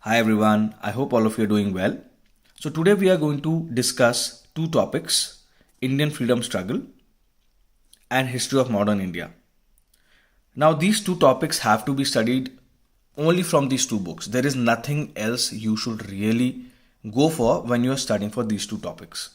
Hi everyone, I hope all of you are doing well. So today we are going to discuss two topics, Indian freedom struggle and history of modern India. Now these two topics have to be studied only from these two books. There is nothing else you should really go for when you are studying for these two topics.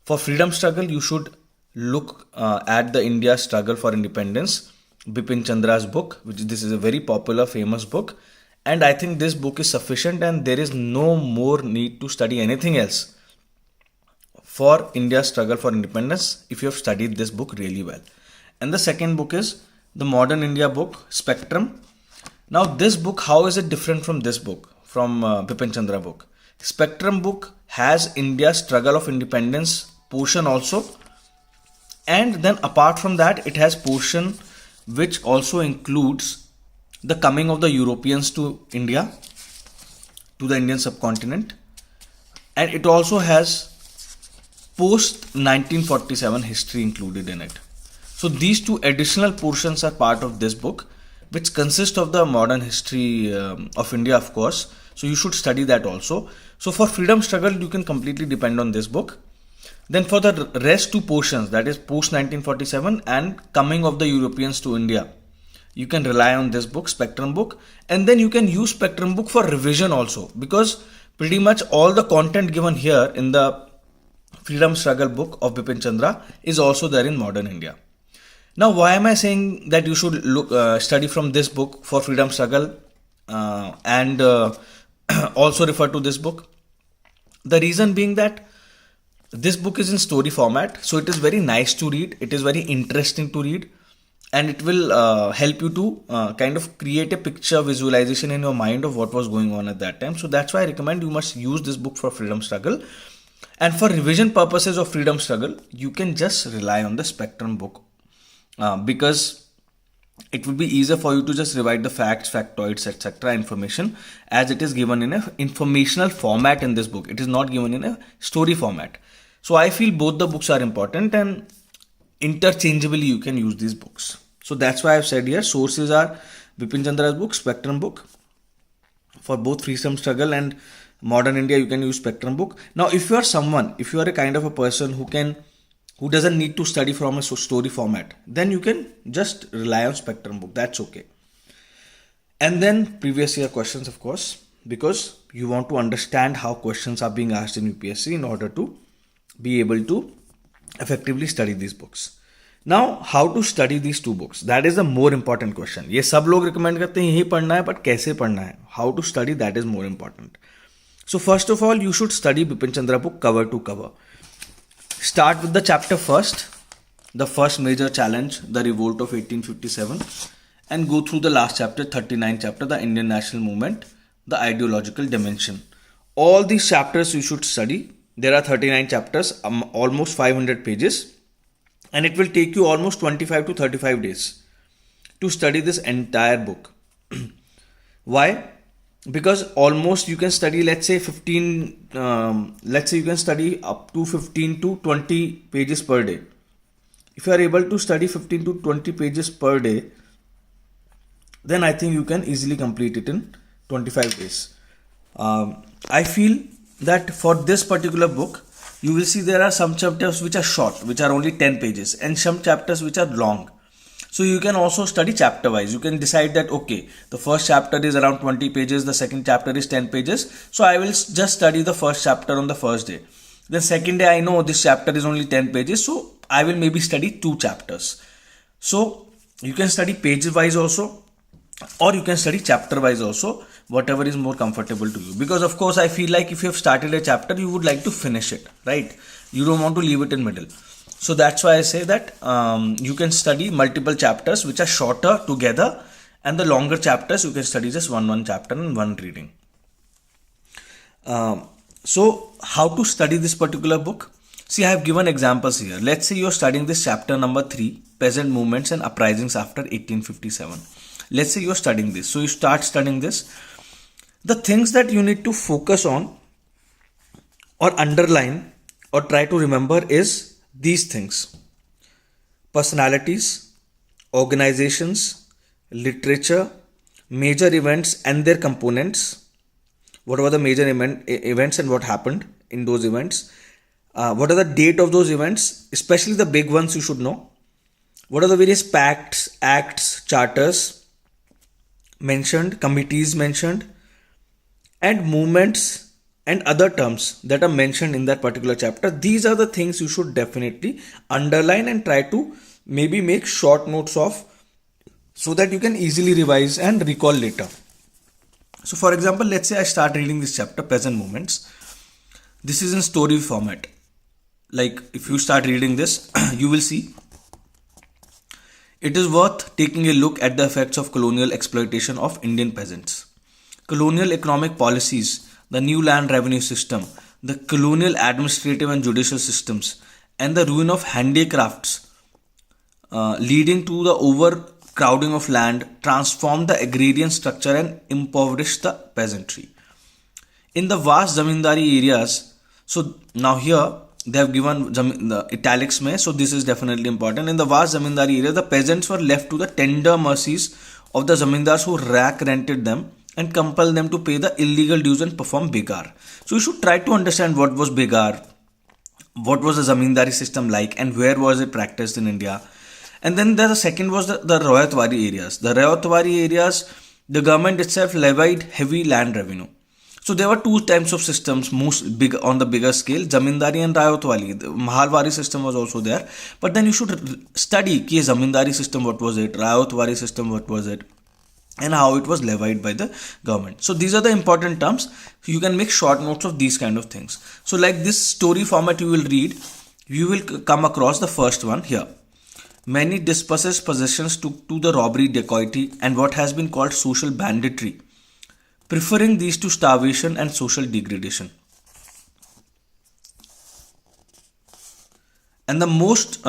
For freedom struggle, you should look at the India struggle for independence, Bipan Chandra's book, which this is a very popular, famous book, and I think this book is sufficient, and there is no more need to study anything else for India's struggle for independence if you have studied this book really well. And the second book is the Modern India book, Spectrum. Now, this book, how is it different from this book, from Bipan Chandra book? Spectrum book has India's struggle of independence portion also, and then apart from that it has portion which also includes the coming of the Europeans to India, to the Indian subcontinent, and it also has post 1947 history included in it. So these two additional portions are part of this book, which consist of the modern history of India, of course. So you should study that also. So for freedom struggle, you can completely depend on this book. Then for the rest two portions, that is post 1947 and coming of the Europeans to India, you can rely on this book, Spectrum book, and then you can use Spectrum book for revision also, because pretty much all the content given here in the freedom struggle book of Bipan Chandra is also there in modern India. Now, why am I saying that you should study from this book for freedom struggle and also refer to this book? The reason being that this book is in story format, so it is very nice to read. It is very interesting to read, and it will help you to kind of create a picture visualization in your mind of what was going on at that time. So that's why I recommend you must use this book for freedom struggle. And for revision purposes of freedom struggle, you can just rely on the Spectrum book because it would be easier for you to just revise the facts, factoids, etc. information, as it is given in a informational format in this book. It is not given in a story format. So I feel both the books are important, and interchangeably you can use these books. So that's why I've said here sources are Bipan Chandra's book, Spectrum book. For both freedom struggle and modern India, you can use Spectrum book. Now if you are a kind of a person who doesn't need to study from a story format, then you can just rely on Spectrum book. That's okay. And then previous year questions, of course, because you want to understand how questions are being asked in UPSC in order to be able to effectively study these books. Now, how to study these two books? That is the more important question. ये सब लोग recommend करते हैं यही पढ़ना है, but कैसे पढ़ना है? How to study, that is more important. So first of all, you should study Bipan Chandra book cover to cover. Start with the chapter first, the first major challenge, the revolt of 1857, and go through the last chapter, 39th chapter, the Indian national movement, the ideological dimension. All these chapters you should study. There are 39 chapters, almost 500 pages, and it will take you almost 25 to 35 days to study this entire book. Why? Because almost you can study, let's say you can study up to 15 to 20 pages per day. If you are able to study 15 to 20 pages per day, then I think you can easily complete it in 25 days. I feel that for this particular book, you will see there are some chapters which are short, which are only 10 pages, and some chapters which are long. So you can also study chapter wise. You can decide that, okay, the first chapter is around 20 pages, the second chapter is 10 pages. So I will just study the first chapter on the first day. The second day, I know this chapter is only 10 pages, so I will maybe study 2 chapters. So you can study page wise also, or you can study chapter wise also, whatever is more comfortable to you. Because of course I feel like if you have started a chapter, you would like to finish it, right? You don't want to leave it in middle. So that's why I say that you can study multiple chapters which are shorter together, and the longer chapters you can study just one chapter in one reading. So how to study this particular book? See, I have given examples here. Let's say you are studying this chapter number 3, peasant movements and uprisings after 1857. Let's say you are studying this. So you start studying this. The things that you need to focus on or underline or try to remember is these things: personalities, organizations, literature, major events and their components, what were the major events and what happened in those events. What are the date of those events, especially the big ones you should know. What are the various pacts, acts, charters mentioned, committees mentioned, and movements and other terms that are mentioned in that particular chapter. These are the things you should definitely underline and try to maybe make short notes of, so that you can easily revise and recall later. So for example, let's say I start reading this chapter, Peasant Movements. This is in story format. Like if you start reading this, you will see it is worth taking a look at the effects of colonial exploitation of Indian peasants. Colonial economic policies, the new land revenue system, the colonial administrative and judicial systems, and the ruin of handicrafts leading to the overcrowding of land transformed the agrarian structure and impoverished the peasantry. In the vast zamindari areas, so now here they have given the italics mein, so this is definitely important. In the vast zamindari area, the peasants were left to the tender mercies of the zamindars who rack rented them and compelled them to pay the illegal dues and perform bigar. So you should try to understand what was bigar, what was the zamindari system like, and where was it practiced in India. And then the second was the Rayatwari areas. The Rayatwari areas, the government itself levied heavy land revenue. So there were two types of systems, most big on the bigger scale, Zamindari and Rayatwari. The Mahalwari system was also there. But then you should study ki Zamindari system, what was it, Rayatwari system, what was it, and how it was levied by the government. So these are the important terms. You can make short notes of these kind of things. So like this story format you will read, you will come across the first one here. Many dispossessed possessions took to the robbery, dacoity, and what has been called social banditry, preferring these to starvation and social degradation. And the most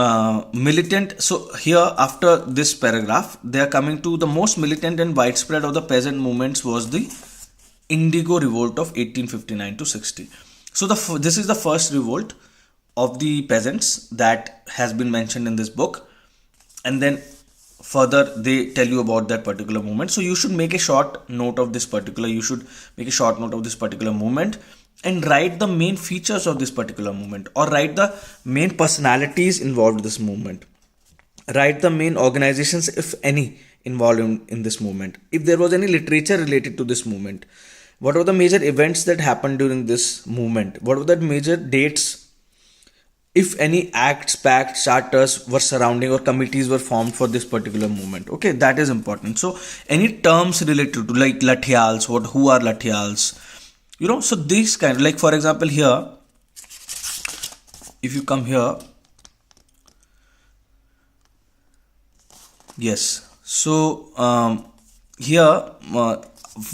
militant, so here after this paragraph, they are coming to the most militant and widespread of the peasant movements was the Indigo Revolt of 1859 to 60. So this is the first revolt of the peasants that has been mentioned in this book. And then further they tell you about that particular movement. So you should make a short note of this particular, movement and write the main features of this particular movement, or write the main personalities involved in this movement. Write the main organizations, if any, involved in this movement. If there was any literature related to this movement. What were the major events that happened during this movement? What were the major dates, if any acts, pacts, charters were surrounding or committees were formed for this particular movement. Okay, that is important. So any terms related to like lathials, who are lathials, so these kind, like for example here, if you come here, yes, so here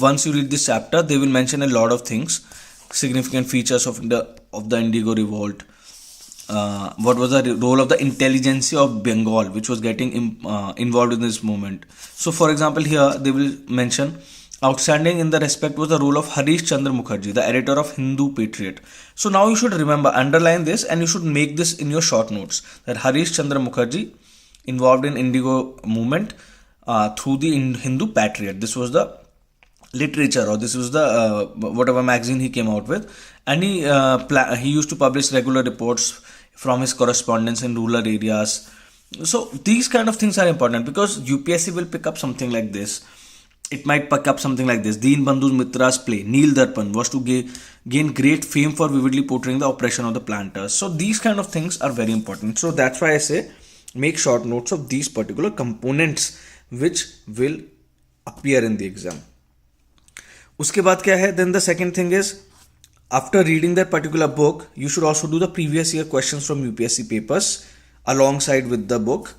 once you read this chapter, they will mention a lot of things, significant features of the Indigo Revolt. What was the role of the intelligentsia of Bengal, which was getting involved in this movement. So for example here they will mention outstanding in the respect was the role of Harish Chandra Mukherjee, the editor of Hindu Patriot. So now you should remember, underline this, and you should make this in your short notes, that Harish Chandra Mukherjee involved in Indigo movement through the Hindu Patriot. This was the literature, or this was the whatever magazine he came out with, and he used to publish regular reports from his correspondence in rural areas. So these kind of things are important, because UPSC will pick up something like this. It might pick up something like this: Deen Bandhu's Mitra's play Neel Darpan was to gain great fame for vividly portraying the oppression of the planters. So these kind of things are very important. So that's why I say make short notes of these particular components which will appear in the exam. उसके बाद क्या है? Then the second thing is, after reading that particular book, you should also do the previous year questions from UPSC papers alongside with the book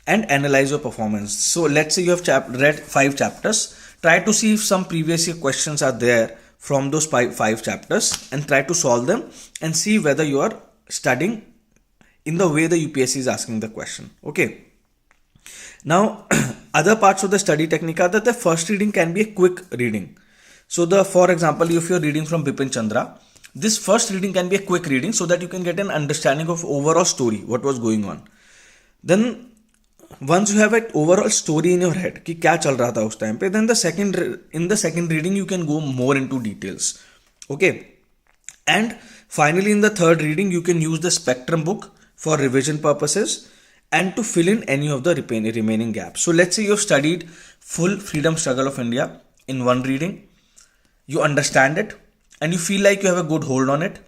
and analyze your performance. So let's say you have read 5 chapters. Try to see if some previous year questions are there from those 5 chapters and try to solve them and see whether you are studying in the way the UPSC is asking the question. Okay. Now, other parts of the study technique are that the first reading can be a quick reading. So for example, if you're reading from Bipan Chandra, this first reading can be a quick reading so that you can get an understanding of overall story, what was going on. Then once you have an overall story in your head कि क्या चल रहा था उस time पे, then in the second reading you can go more into details. Okay, and finally in the third reading you can use the spectrum book for revision purposes and to fill in any of the remaining gaps. So let's say you've studied full freedom struggle of India in one reading, you understand it and you feel like you have a good hold on it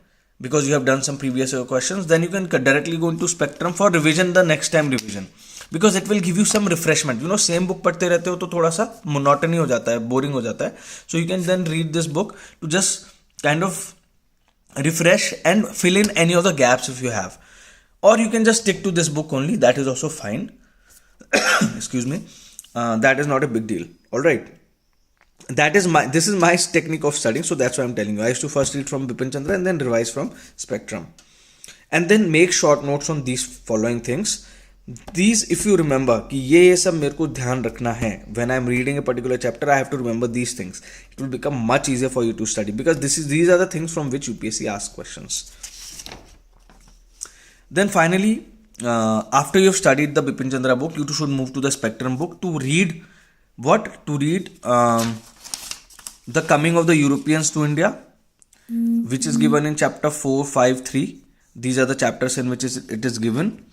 because you have done some previous year questions, then you can directly go into spectrum for revision the next time revision, because it will give you some refreshment. You know, same book पढ़ते रहते हो तो थोड़ा सा monotony हो जाता है, boring हो जाता है. So you can then read this book to just kind of refresh and fill in any of the gaps if you have, or you can just stick to this book only. That is also fine. Excuse me. That is not a big deal. All right. This is my technique of studying, so that's why I'm telling you. I used to first read from Bipan Chandra and then revise from spectrum, and then make short notes on these following things. These, if you remember कि ये सब मेरे को ध्यान रखना है, when I'm reading a particular chapter I have to remember these things. It will become much easier for you to study, because these are the things from which UPSC asks questions. Then finally, after you've studied the Bipan Chandra book, you should move to the spectrum book to read the coming of the Europeans to India, which is given in chapter 4, 5, 3. These are the chapters in which it is given.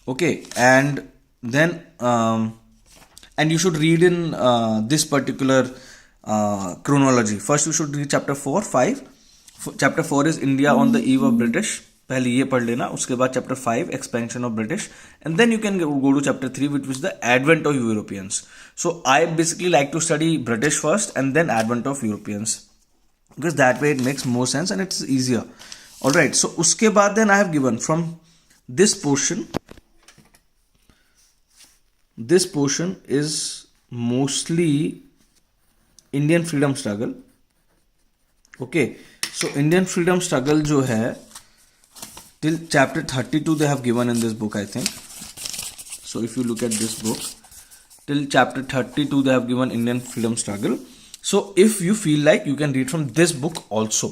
Okay, and then and you should read in this particular chronology. First you should read chapter 4, 5. Chapter 4 is India on the eve of British. पहले ये पढ़ लेना. उसके बाद chapter 5 expansion of British, and then you can go to chapter 3, which was the advent of Europeans. So I basically like to study British first and then advent of Europeans, because that way it makes more sense and it's easier. Alright, so उसके बाद then I have given from this portion. This portion is mostly Indian freedom struggle. Okay, so Indian freedom struggle जो है till chapter 32 they have given in this book, I think. So if you look at this book, till chapter 32 they have given Indian freedom struggle. So if you feel like, you can read from this book also.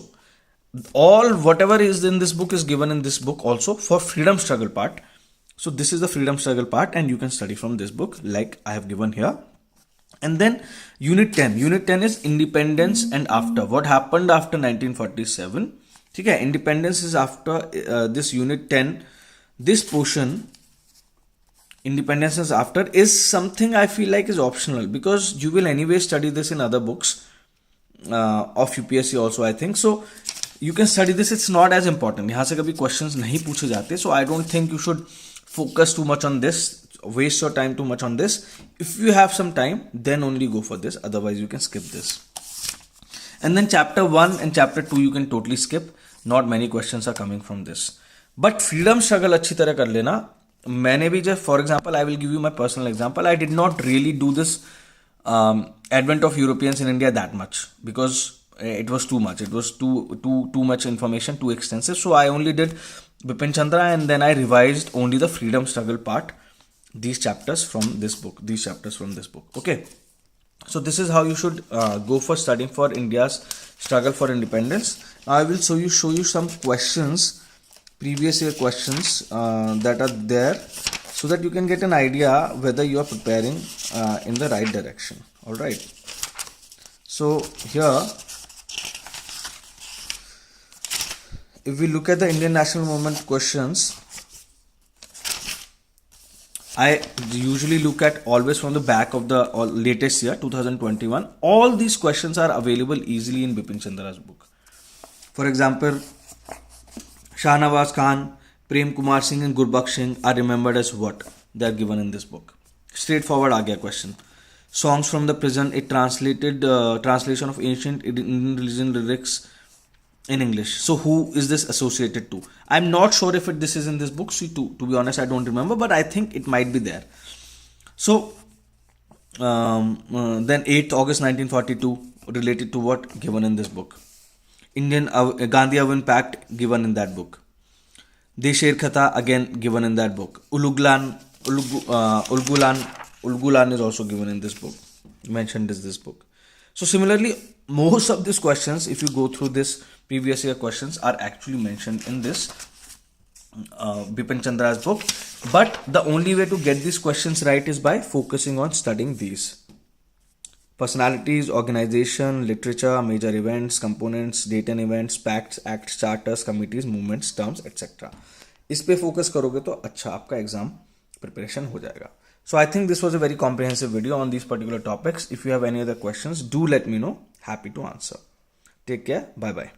Whatever is in this book is given in this book also for freedom struggle part. So this is the freedom struggle part and you can study from this book like I have given here. And then unit 10. Unit 10 is independence and after. What happened after 1947? Okay, independence is after this unit 10. This portion, independence is after, is something I feel like is optional, because you will anyway study this in other books of UPSC also, I think. So you can study this. It's not as important. यहाँ से कभी questions नहीं पूछे जाते. So I don't think you should focus too much on this, waste your time too much on this. If you have some time, then only go for this. Otherwise you can skip this. And then chapter 1 and chapter 2 you can totally skip. Not many questions are coming from this. But freedom struggle अच्छी तरह कर लेना. मैंने भी जब, for example, I will give you my personal example. I did not really do this advent of Europeans in India that much, because it was too much. It was too much information, too extensive. So I only did Bipan Chandra and then I revised only the freedom struggle part. These chapters from this book. Okay. So this is how you should go for studying for India's struggle for independence. Now I will show you some questions, previous year questions that are there, so that you can get an idea whether you are preparing in the right direction. All right. So here, if we look at the Indian national movement questions, I usually look at always from the back of the latest year, 2021. All these questions are available easily in Bipan Chandra's book. For example, Shahnawaz Khan, Prem Kumar Singh and Gurbaksh Singh are remembered as what? They are given in this book. Straightforward aa gaya question. Songs from the Prison, a translation of ancient Indian religion lyrics in English. So who is this associated to? I'm not sure if this is in this book. So to be honest, I don't remember, but I think it might be there. So then 8th August 1942 related to what? Given in this book. Indian Gandhi Avan Pact given in that book. Desher Khatha again given in that book. Ulgulan is also given in this book. Mentioned is this book. So similarly, most of these questions, if you go through this previous year questions, are actually mentioned in this Bipan Chandra's book. But the only way to get these questions right is by focusing on studying these. Personalities, organization, literature, major events, components, date and events, pacts, acts, charters, committees, movements, terms, etc. इस पे focus करोगे तो अच्छा आपका exam preparation हो जाएगा. So I think this was a very comprehensive video on these particular topics. If you have any other questions, do let me know. Happy to answer. Take care. Bye bye.